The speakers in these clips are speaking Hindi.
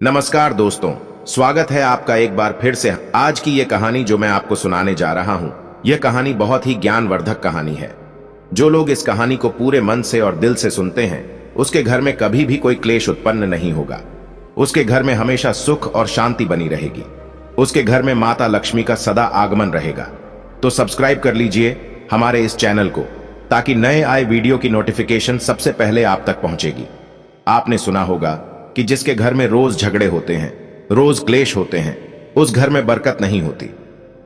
नमस्कार दोस्तों, स्वागत है आपका एक बार फिर से। आज की ये कहानी जो मैं आपको सुनाने जा रहा हूं, यह कहानी बहुत ही ज्ञानवर्धक कहानी है। जो लोग इस कहानी को पूरे मन से और दिल से सुनते हैं, उसके घर में कभी भी कोई क्लेश उत्पन्न नहीं होगा। उसके घर में हमेशा सुख और शांति बनी रहेगी। उसके घर में माता लक्ष्मी का सदा आगमन रहेगा। तो सब्सक्राइब कर लीजिए हमारे इस चैनल को, ताकि नए आए वीडियो की नोटिफिकेशन सबसे पहले आप तक पहुंचेगी। आपने सुना होगा कि जिसके घर में रोज झगड़े होते हैं, रोज क्लेश होते हैं, उस घर में बरकत नहीं होती।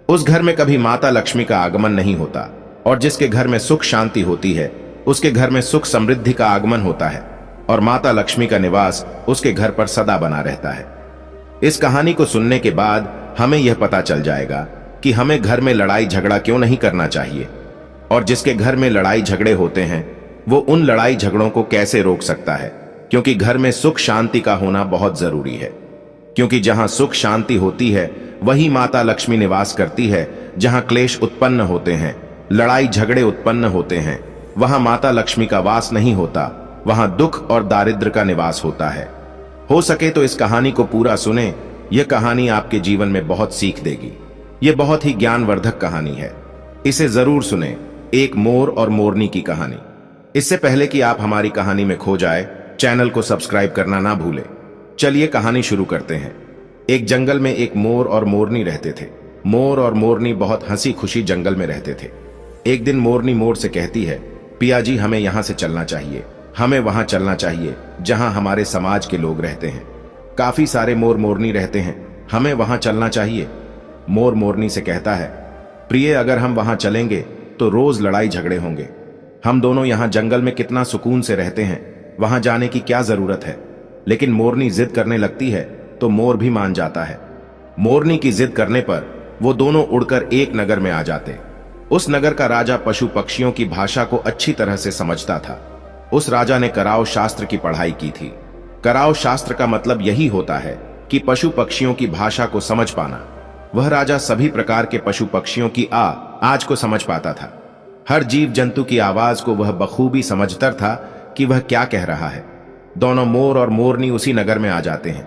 उस घर में कभी माता लक्ष्मी का आगमन नहीं होता। और जिसके घर में सुख शांति होती है, उसके घर में सुख समृद्धि का आगमन होता है और माता लक्ष्मी का निवास उसके घर पर सदा बना रहता है। इस कहानी को सुनने के बाद हमें यह पता चल जाएगा कि हमें घर में लड़ाई झगड़ा क्यों नहीं करना चाहिए, और जिसके घर में लड़ाई झगड़े होते हैं वो उन लड़ाई झगड़ों को कैसे रोक सकता है। क्योंकि घर में सुख शांति का होना बहुत जरूरी है। क्योंकि जहां सुख शांति होती है वही माता लक्ष्मी निवास करती है। जहां क्लेश उत्पन्न होते हैं, लड़ाई झगड़े उत्पन्न होते हैं, वहां माता लक्ष्मी का वास नहीं होता, वहां दुख और दारिद्र्य का निवास होता है। हो सके तो इस कहानी को पूरा सुने। यह कहानी आपके जीवन में बहुत सीख देगी। यह बहुत ही ज्ञानवर्धक कहानी है, इसे जरूर सुने। एक मोर और मोरनी की कहानी। इससे पहले कि आप हमारी कहानी में खो जाए, चैनल को सब्सक्राइब करना ना भूलें। चलिए कहानी शुरू करते हैं। एक जंगल में एक मोर और मोरनी रहते थे। मोर और मोरनी बहुत हंसी खुशी जंगल में रहते थे। एक दिन मोरनी मोर से कहती है, पिया जी, हमें यहां से चलना चाहिए। हमें वहां चलना चाहिए जहां हमारे समाज के लोग रहते हैं। काफी सारे मोर मोरनी रहते हैं, हमें वहां चलना चाहिए। मोर मोरनी से कहता है, प्रिय, अगर हम वहां चलेंगे तो रोज लड़ाई झगड़े होंगे। हम दोनों यहां जंगल में कितना सुकून से रहते हैं, वहां जाने की क्या जरूरत है। लेकिन मोरनी जिद करने लगती है तो मोर भी मान जाता है। मोरनी की जिद करने पर वो दोनों उड़कर एक नगर में आ जाते। उस नगर का राजा पशु पक्षियों की भाषा को अच्छी तरह से समझता था। उस राजा ने कराव शास्त्र की पढ़ाई की थी। कराव शास्त्र का मतलब यही होता है कि पशु पक्षियों की भाषा को समझ पाना। वह राजा सभी प्रकार के पशु पक्षियों की आज को समझ पाता था। हर जीव जंतु की आवाज को वह बखूबी समझता था कि वह क्या कह रहा है। दोनों मोर और मोरनी उसी नगर में आ जाते हैं।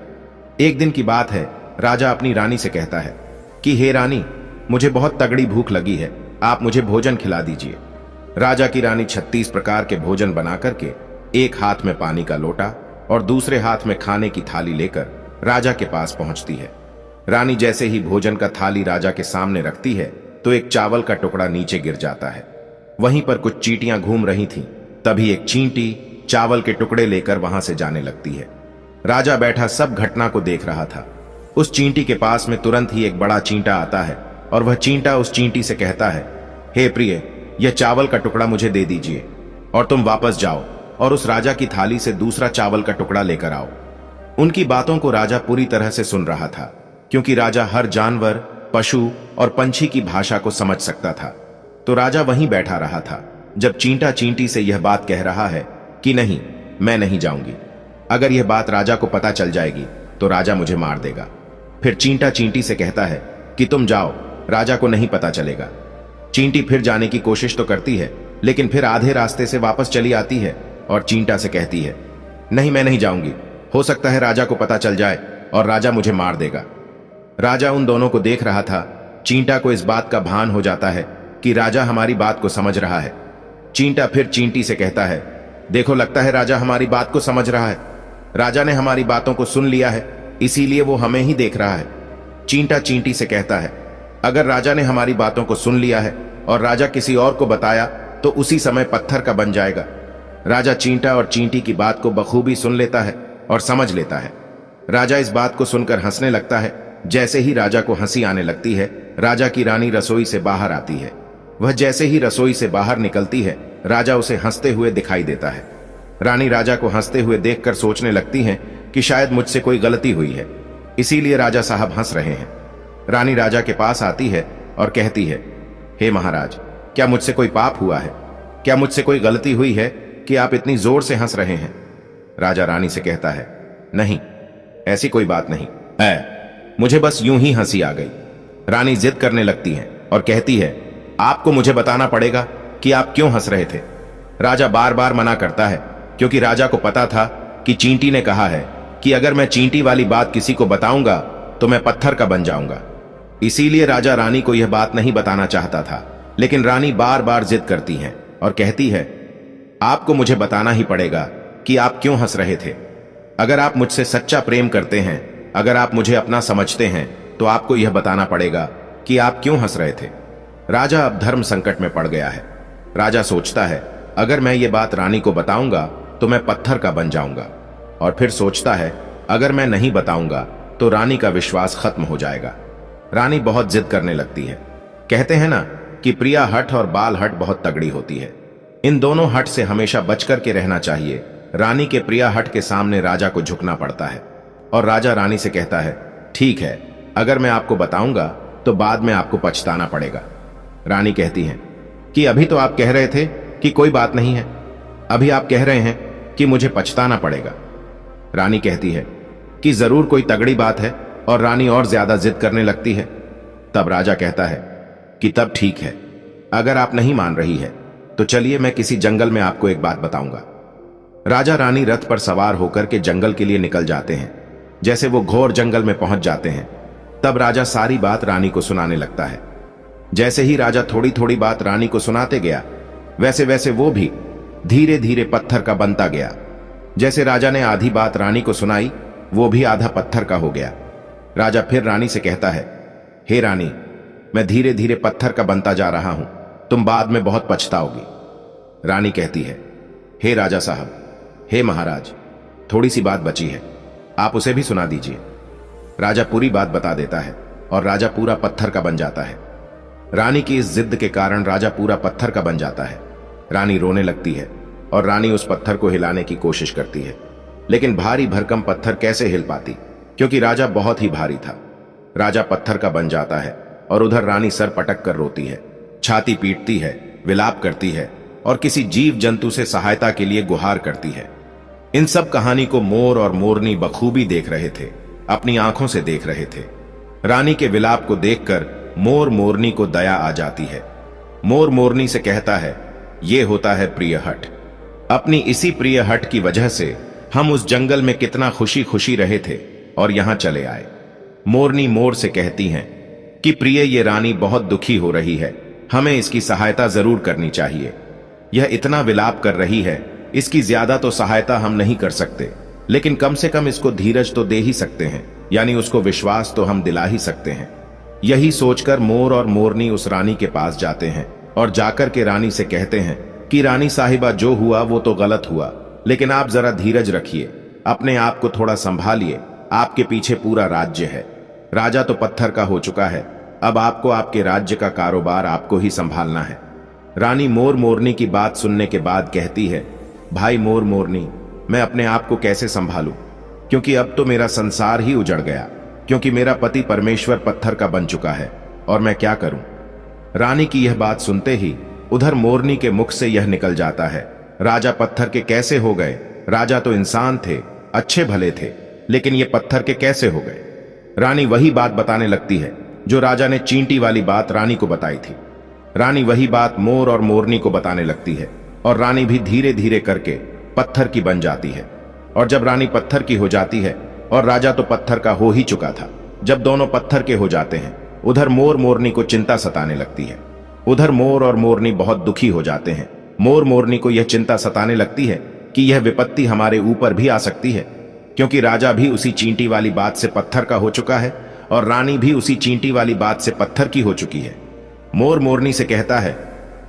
एक दिन की बात है, राजा अपनी रानी से कहता है कि हे रानी, मुझे बहुत तगड़ी भूख लगी है, आप मुझे भोजन खिला दीजिए। राजा की रानी 36 प्रकार के भोजन बना करके एक हाथ में पानी का लोटा और दूसरे हाथ में खाने की थाली लेकर राजा के पास पहुंचती है। रानी जैसे ही भोजन का थाली राजा के सामने रखती है तो एक चावल का टुकड़ा नीचे गिर जाता है। वहीं पर कुछ चींटियां घूम रही थीं। तभी एक चींटी चावल के टुकड़े लेकर वहां से जाने लगती है। राजा बैठा सब घटना को देख रहा था। उस चींटी के पास में तुरंत ही एक बड़ा चींटा आता है और वह चींटा उस चींटी से कहता है, हे प्रिय, यह चावल का टुकड़ा मुझे दे दीजिए और तुम वापस जाओ और उस राजा की थाली से दूसरा चावल का टुकड़ा लेकर आओ। उनकी बातों को राजा पूरी तरह से सुन रहा था, क्योंकि राजा हर जानवर, पशु और पंछी की भाषा को समझ सकता था। तो राजा वहीं बैठा रहा था जब चींटा चींटी से यह बात कह रहा है कि नहीं, मैं नहीं जाऊंगी। अगर यह बात राजा को पता चल जाएगी तो राजा मुझे मार देगा। फिर चींटा चींटी से कहता है कि तुम जाओ, राजा को नहीं पता चलेगा। चींटी फिर जाने की कोशिश तो करती है, लेकिन फिर आधे रास्ते से वापस चली आती है और चींटा से कहती है, नहीं, मैं नहीं जाऊंगी। हो सकता है राजा को पता चल जाए और राजा मुझे मार देगा। राजा उन दोनों को देख रहा था। चींटा को इस बात का भान हो जाता है कि राजा हमारी बात को समझ रहा है। चींटा फिर चींटी से कहता है, देखो, लगता है राजा हमारी बात को समझ रहा है। राजा ने हमारी बातों को सुन लिया है, इसीलिए वो हमें ही देख रहा है। चींटा चींटी से कहता है, अगर राजा ने हमारी बातों को सुन लिया है और राजा किसी और को बताया तो उसी समय पत्थर का बन जाएगा। राजा चींटा और चींटी की बात को बखूबी सुन लेता है और समझ लेता है। राजा इस बात को सुनकर हंसने लगता है। जैसे ही राजा को हंसी आने लगती है, राजा की रानी रसोई से बाहर आती है। वह जैसे ही रसोई से बाहर निकलती है, राजा उसे हंसते हुए दिखाई देता है। रानी राजा को हंसते हुए देखकर सोचने लगती हैं कि शायद मुझसे कोई गलती हुई है, इसीलिए राजा साहब हंस रहे हैं। रानी राजा के पास आती है और कहती है, हे महाराज, क्या मुझसे कोई पाप हुआ है? क्या मुझसे कोई गलती हुई है कि आप इतनी जोर से हंस रहे हैं? राजा रानी से कहता है, नहीं, ऐसी कोई बात नहीं, मुझे बस यूं ही हंसी आ गई। रानी जिद करने लगती है और कहती है, आपको मुझे बताना पड़ेगा कि आप क्यों हंस रहे थे। राजा बार बार मना करता है, क्योंकि राजा को पता था कि चींटी ने कहा है कि अगर मैं चींटी वाली बात किसी को बताऊंगा तो मैं पत्थर का बन जाऊंगा। इसीलिए राजा रानी को यह बात नहीं बताना चाहता था, लेकिन रानी बार बार जिद करती हैं और कहती है, आपको मुझे बताना ही पड़ेगा कि आप क्यों हंस रहे थे। अगर आप मुझसे सच्चा प्रेम करते हैं, अगर आप मुझे अपना समझते हैं, तो आपको यह बताना पड़ेगा कि आप क्यों हंस रहे थे। राजा अब धर्म संकट में पड़ गया है। राजा सोचता है, अगर मैं ये बात रानी को बताऊंगा तो मैं पत्थर का बन जाऊंगा, और फिर सोचता है अगर मैं नहीं बताऊंगा तो रानी का विश्वास खत्म हो जाएगा। रानी बहुत जिद करने लगती है। कहते हैं ना कि प्रिया हट और बाल हट बहुत तगड़ी होती है। इन दोनों हट से हमेशा बचकर के रहना चाहिए। रानी के प्रिया हट के सामने राजा को झुकना पड़ता है, और राजा रानी से कहता है, ठीक है, अगर मैं आपको बताऊंगा तो बाद में आपको पछताना पड़ेगा। रानी कहती है कि अभी तो आप कह रहे थे कि कोई बात नहीं है, अभी आप कह रहे हैं कि मुझे पछताना पड़ेगा। रानी कहती है कि जरूर कोई तगड़ी बात है, और रानी और ज्यादा जिद करने लगती है। तब राजा कहता है कि तब ठीक है, अगर आप नहीं मान रही है तो चलिए मैं किसी जंगल में आपको एक बात बताऊंगा। राजा रानी रथ पर सवार होकर के जंगल के लिए निकल जाते हैं। जैसे वो घोर जंगल में पहुंच जाते हैं, तब राजा सारी बात रानी को सुनाने लगता है। जैसे ही राजा थोड़ी थोड़ी बात रानी को सुनाते गया, वैसे वैसे वो भी धीरे धीरे पत्थर का बनता गया। जैसे राजा ने आधी बात रानी को सुनाई, वो भी आधा पत्थर का हो गया। राजा फिर रानी से कहता है, हे रानी, मैं धीरे धीरे पत्थर का बनता जा रहा हूं, तुम बाद में बहुत पछताओगी। रानी कहती है, हे राजा साहब, हे महाराज, थोड़ी सी बात बची है, आप उसे भी सुना दीजिए। राजा पूरी बात बता देता है और राजा पूरा पत्थर का बन जाता है। रानी की इस जिद के कारण राजा पूरा पत्थर का बन जाता है। रानी रोने लगती है और रानी उस पत्थर को हिलाने की कोशिश करती है, लेकिन भारी भरकम पत्थर कैसे हिल पाती, क्योंकि राजा बहुत ही भारी था। राजा पत्थर का बन जाता है और उधर रानी सर पटक कर रोती है, छाती पीटती है, विलाप करती है और किसी जीव जंतु से सहायता के लिए गुहार करती है। इन सब कहानी को मोर और मोरनी बखूबी देख रहे थे, अपनी आंखों से देख रहे थे। रानी के विलाप को देखकर मोर मोरनी को दया आ जाती है। मोर मोरनी से कहता है, ये होता है प्रिय हट। अपनी इसी प्रिय हट की वजह से हम उस जंगल में कितना खुशी खुशी रहे थे और यहां चले आए। मोरनी मोर से कहती हैं कि प्रिय, ये रानी बहुत दुखी हो रही है, हमें इसकी सहायता जरूर करनी चाहिए। यह इतना विलाप कर रही है, इसकी ज्यादा तो सहायता हम नहीं कर सकते, लेकिन कम से कम इसको धीरज तो दे ही सकते हैं, यानी उसको विश्वास तो हम दिला ही सकते हैं। यही सोचकर मोर और मोरनी उस रानी के पास जाते हैं और जाकर के रानी से कहते हैं कि रानी साहिबा, जो हुआ वो तो गलत हुआ, लेकिन आप जरा धीरज रखिए, अपने आप को थोड़ा संभालिए, आपके पीछे पूरा राज्य है। राजा तो पत्थर का हो चुका है, अब आपको आपके राज्य का कारोबार आपको ही संभालना है। रानी मोर मोरनी की बात सुनने के बाद कहती है, भाई मोर मोरनी, मैं अपने आप को कैसे संभालूं, क्योंकि अब तो मेरा संसार ही उजड़ गया, क्योंकि मेरा पति परमेश्वर पत्थर का बन चुका है, और मैं क्या करूं। रानी की यह बात सुनते ही उधर मोरनी के मुख से यह निकल जाता है, राजा पत्थर के कैसे हो गए? राजा तो इंसान थे, अच्छे भले थे, लेकिन ये पत्थर के कैसे हो गए? रानी वही बात बताने लगती है जो राजा ने चींटी वाली बात रानी को बताई थी। रानी वही बात मोर और मोरनी को बताने लगती है, और रानी भी धीरे धीरे करके पत्थर की बन जाती है। और जब रानी पत्थर की हो जाती है और राजा तो पत्थर का हो ही चुका था, जब दोनों पत्थर के हो जाते हैं, उधर मोर मोरनी को चिंता सताने लगती है। उधर मोर और मोरनी बहुत दुखी हो जाते हैं। मोर मोरनी को यह चिंता सताने लगती है कि यह विपत्ति हमारे ऊपर भी आ सकती है, क्योंकि राजा भी उसी चींटी वाली बात से पत्थर का हो चुका है और रानी भी उसी चींटी वाली बात से पत्थर की हो चुकी है। मोर मोरनी से कहता है,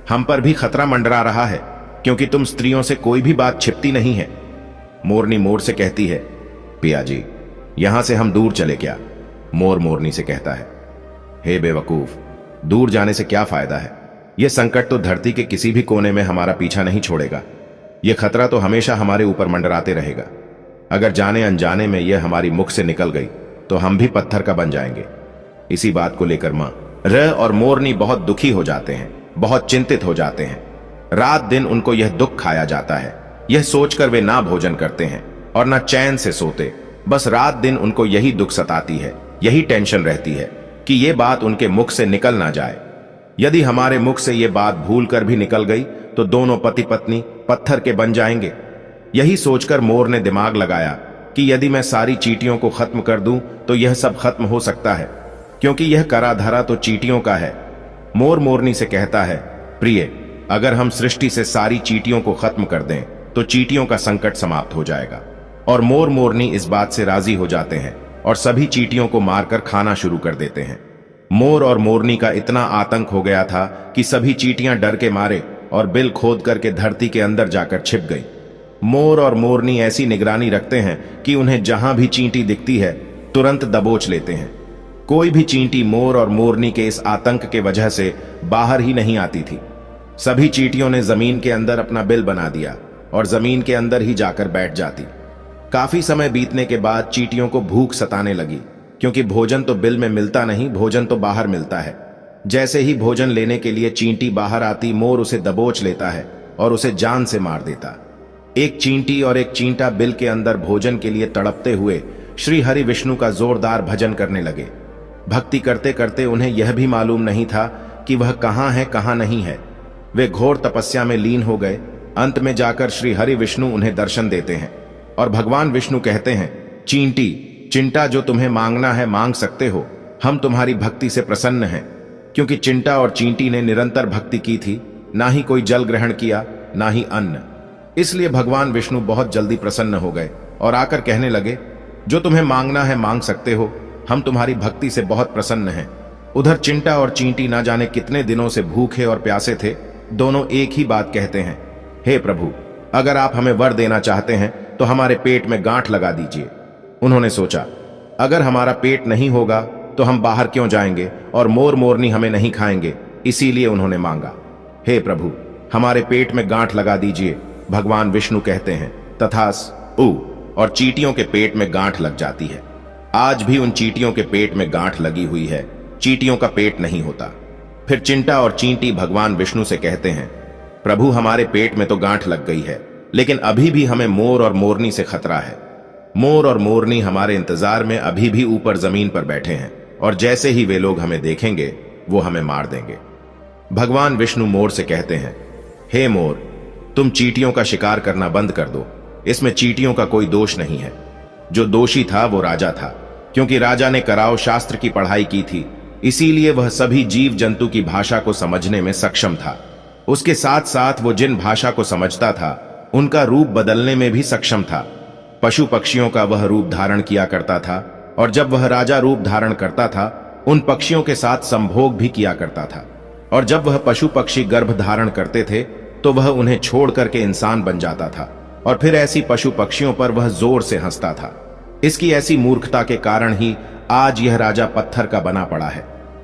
हम पर भी खतरा मंडरा रहा है, क्योंकि तुम स्त्रियों से कोई भी बात छिपती नहीं है। मोरनी मोर से कहती है, पिया जी, यहां से हम दूर चले क्या? मोर मोरनी से कहता है, हे बेवकूफ, दूर जाने से क्या फायदा है? यह संकट तो धरती के किसी भी कोने में हमारा पीछा नहीं छोड़ेगा। यह खतरा तो हमेशा हमारे ऊपर मंडराते रहेगा। अगर जाने अनजाने में यह हमारी मुख से निकल गई तो हम भी पत्थर का बन जाएंगे। इसी बात को लेकर मां र और मोरनी बहुत दुखी हो जाते हैं, बहुत चिंतित हो जाते हैं। रात दिन उनको यह दुख खाया जाता है। यह सोचकर वे ना भोजन करते हैं और ना चैन से सोते। बस रात दिन उनको यही दुख सताती है, यही टेंशन रहती है कि यह बात उनके मुख से निकल ना जाए। यदि हमारे मुख से यह बात भूल कर भी निकल गई तो दोनों पति पत्नी पत्थर के बन जाएंगे। यही सोचकर मोर ने दिमाग लगाया कि यदि मैं सारी चींटियों को खत्म कर दूं तो यह सब खत्म हो सकता है, क्योंकि यह करा धरा तो चींटियों का है। मोर मोरनी से कहता है, प्रिय, अगर हम सृष्टि से सारी चींटियों को खत्म कर दें तो चींटियों का संकट समाप्त हो जाएगा। और मोर मोरनी इस बात से राजी हो जाते हैं और सभी चींटियों को मारकर खाना शुरू कर देते हैं। मोर और मोरनी का इतना आतंक हो गया था कि सभी चींटियां डर के मारे और बिल खोद करके धरती के अंदर जाकर छिप गई। मोर और मोरनी ऐसी निगरानी रखते हैं कि उन्हें जहां भी चींटी दिखती है तुरंत दबोच लेते हैं। कोई भी चींटी मोर और मोरनी के इस आतंक के वजह से बाहर ही नहीं आती थी। सभी चींटियों ने जमीन के अंदर अपना बिल बना दिया और जमीन के अंदर ही जाकर बैठ जाती। काफी समय बीतने के बाद चींटियों को भूख सताने लगी, क्योंकि भोजन तो बिल में मिलता नहीं, भोजन तो बाहर मिलता है। जैसे ही भोजन लेने के लिए चींटी बाहर आती, मोर उसे दबोच लेता है और उसे जान से मार देता। एक चींटी और एक चींटा बिल के अंदर भोजन के लिए तड़पते हुए श्री हरि विष्णु का जोरदार भजन करने लगे। भक्ति करते करते उन्हें यह भी मालूम नहीं था कि वह कहां है कहां नहीं है। वे घोर तपस्या में लीन हो गए। अंत में जाकर श्री हरि विष्णु उन्हें दर्शन देते हैं और भगवान विष्णु कहते हैं, चींटी, चिंटा, जो तुम्हें मांगना है मांग सकते हो, हम तुम्हारी भक्ति से प्रसन्न हैं। क्योंकि चिंटा और चींटी ने निरंतर भक्ति की थी, ना ही कोई जल ग्रहण किया ना ही अन्न। इसलिए भगवान विष्णु बहुत जल्दी प्रसन्न हो गए और आकर कहने लगे, जो तुम्हें मांगना है मांग सकते हो, हम तुम्हारी भक्ति से बहुत प्रसन्न हैं। उधर चिंटा और चींटी ना जाने कितने दिनों से भूखे और प्यासे थे। दोनों एक ही बात कहते हैं, हे प्रभु, अगर आप हमें वर देना चाहते हैं तो हमारे पेट में गांठ लगा दीजिए। उन्होंने सोचा, अगर हमारा पेट नहीं होगा तो हम बाहर क्यों जाएंगे और मोर मोरनी हमें नहीं खाएंगे, इसीलिए उन्होंने मांगा, हे प्रभु, हमारे पेट में गांठ लगा दीजिए। भगवान विष्णु कहते हैं, तथास्तु, और चींटियों के पेट में गांठ लग जाती है। आज भी उन चींटियों के पेट में गांठ लगी हुई है, चींटियों का पेट नहीं होता। फिर चिंटा और चींटी भगवान विष्णु से कहते हैं, प्रभु, हमारे पेट में तो गांठ लग गई है, लेकिन अभी भी हमें मोर और मोरनी से खतरा है। मोर और मोरनी हमारे इंतजार में अभी भी ऊपर जमीन पर बैठे हैं और जैसे ही वे लोग हमें देखेंगे वो हमें मार देंगे। भगवान विष्णु मोर से कहते हैं, हे मोर, तुम चींटियों का शिकार करना बंद कर दो। इसमें चींटियों का कोई दोष नहीं है। जो दोषी था वो राजा था, क्योंकि राजा ने कराव शास्त्र की पढ़ाई की थी, इसीलिए वह सभी जीव जंतु की भाषा को समझने में सक्षम था। उसके साथ साथ वो जिन भाषा को समझता था उनका रूप बदलने में भी सक्षम था। पशु पक्षियों का वह रूप धारण किया करता था और जब वह राजा रूप धारण करता था उन पक्षियों के साथ संभोग भी किया करता था। और जब वह पशु पक्षी गर्भ धारण करते थे तो वह उन्हें छोड़ करके इंसान बन जाता था और फिर ऐसी पशु पक्षियों पर वह जोर से हंसता था। इसकी ऐसी मूर्खता के कारण ही आज यह राजा पत्थर का बना पड़ा है।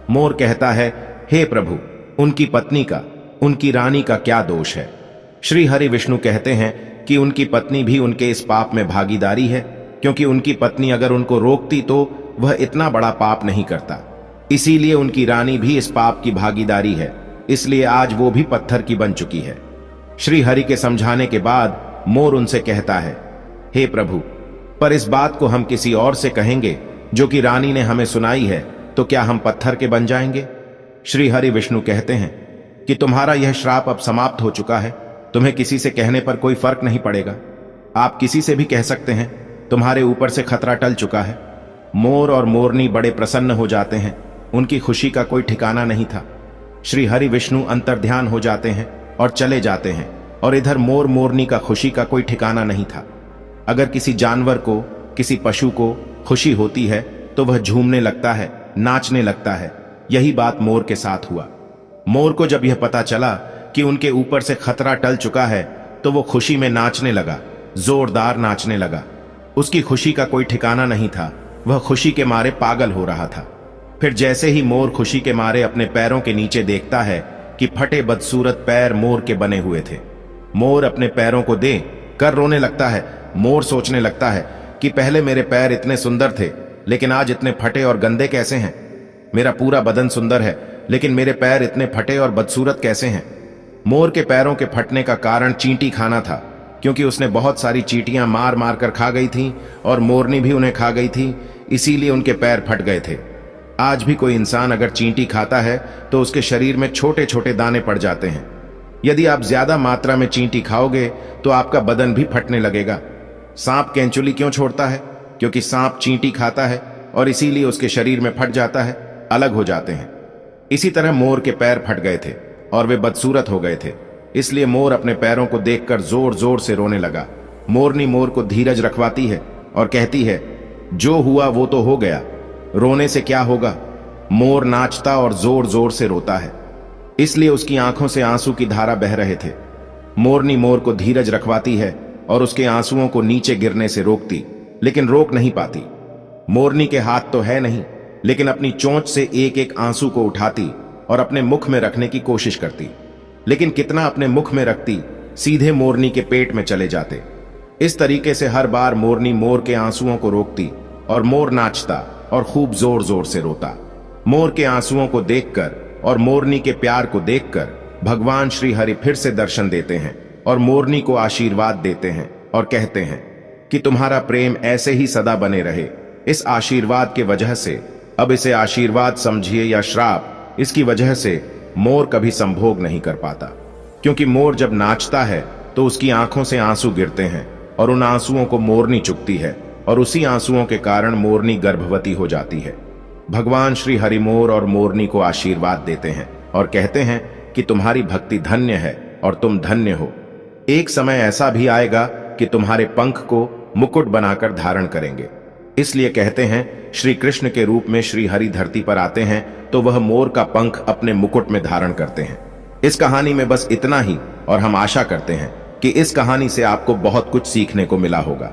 मोर कहता है, हे प्रभु, उनकी पत्नी का, उनकी रानी का क्या दोष है? श्री हरि विष्णु कहते हैं कि उनकी पत्नी भी उनके इस पाप में भागीदारी है, क्योंकि उनकी पत्नी अगर उनको रोकती तो वह इतना बड़ा पाप नहीं करता। इसीलिए उनकी रानी भी इस पाप की भागीदारी है, इसलिए आज वो भी पत्थर की बन चुकी है। श्री हरि के समझाने के बाद मोर उनसे कहता है, हे प्रभु, पर इस बात को हम किसी और से कहेंगे जो कि रानी ने हमें सुनाई है, तो क्या हम पत्थर के बन जाएंगे? श्री हरि विष्णु कहते हैं कि तुम्हारा यह श्राप अब समाप्त हो चुका है, तुम्हें किसी से कहने पर कोई फर्क नहीं पड़ेगा। आप किसी से भी कह सकते हैं, तुम्हारे ऊपर से खतरा टल चुका है। मोर और मोरनी बड़े प्रसन्न हो जाते हैं, उनकी खुशी का कोई ठिकाना नहीं था। श्री हरि विष्णु अंतर्ध्यान हो जाते हैं और चले जाते हैं, और इधर मोर मोरनी का खुशी का कोई ठिकाना नहीं था। अगर किसी जानवर को, किसी पशु को खुशी होती है तो वह झूमने लगता है, नाचने लगता है। यही बात मोर के साथ हुआ। मोर को जब यह पता चला कि उनके ऊपर से खतरा टल चुका है तो वो खुशी में नाचने लगा, जोरदार नाचने लगा। उसकी खुशी का कोई ठिकाना नहीं था, वह खुशी के मारे पागल हो रहा था। फिर जैसे ही मोर खुशी के मारे अपने पैरों के नीचे देखता है कि फटे बदसूरत पैर मोर के बने हुए थे, मोर अपने पैरों को दे कर रोने लगता है। मोर सोचने लगता है कि पहले मेरे पैर इतने सुंदर थे, लेकिन आज इतने फटे और गंदे कैसे हैं? मेरा पूरा बदन सुंदर है, लेकिन मेरे पैर इतने फटे और बदसूरत कैसे हैं? मोर के पैरों के फटने का कारण चींटी खाना था, क्योंकि उसने बहुत सारी चींटियां मार मार कर खा गई थीं और मोरनी भी उन्हें खा गई थी, इसीलिए उनके पैर फट गए थे। आज भी कोई इंसान अगर चींटी खाता है तो उसके शरीर में छोटे छोटे दाने पड़ जाते हैं। यदि आप ज्यादा मात्रा में चींटी खाओगे तो आपका बदन भी फटने लगेगा। सांप केंचुली क्यों छोड़ता है? क्योंकि सांप चींटी खाता है और इसीलिए उसके शरीर में फट जाता है, अलग हो जाते हैं। इसी तरह मोर के पैर फट गए थे और वे बदसूरत हो गए थे, इसलिए मोर अपने पैरों को देखकर जोर जोर से रोने लगा। मोरनी मोर को धीरज रखवाती है और कहती है, जो हुआ वो तो हो गया, रोने से क्या होगा। मोर नाचता और जोर जोर से रोता है, इसलिए उसकी आंखों से आंसू की धारा बह रहे थे। मोरनी मोर को धीरज रखवाती है और उसके आंसुओं को नीचे गिरने से रोकती, लेकिन रोक नहीं पाती। मोरनी के हाथ तो है नहीं, लेकिन अपनी चोंच से एक एक आंसू को उठाती और अपने मुख में रखने की कोशिश करती, लेकिन कितना अपने मुख में रखती, सीधे मोरनी के पेट में चले जाते। इस तरीके से हर बार मोरनी मोर के आंसुओं को रोकती और मोर नाचता और खूब जोर जोर से रोता। मोर के आंसुओं को देखकर और मोरनी के प्यार को देखकर भगवान श्री हरि फिर से दर्शन देते हैं और मोरनी को आशीर्वाद देते हैं और कहते हैं कि तुम्हारा प्रेम ऐसे ही सदा बने रहे। इस आशीर्वाद के वजह से, अब इसे आशीर्वाद समझिए या श्राप, इसकी वजह से मोर कभी संभोग नहीं कर पाता, क्योंकि मोर जब नाचता है तो उसकी आंखों से आंसू गिरते हैं और उन आंसुओं को मोरनी चुकती है और उसी आंसुओं के कारण मोरनी गर्भवती हो जाती है। भगवान श्री हरि मोर और मोरनी को आशीर्वाद देते हैं और कहते हैं कि तुम्हारी भक्ति धन्य है और तुम धन्य हो। एक समय ऐसा भी आएगा कि तुम्हारे पंख को मुकुट बनाकर धारण करेंगे। इसलिए कहते हैं, श्री कृष्ण के रूप में श्री हरि धरती पर आते हैं तो वह मोर का पंख अपने मुकुट में धारण करते हैं। इस कहानी में बस इतना ही, और हम आशा करते हैं कि इस कहानी से आपको बहुत कुछ सीखने को मिला होगा।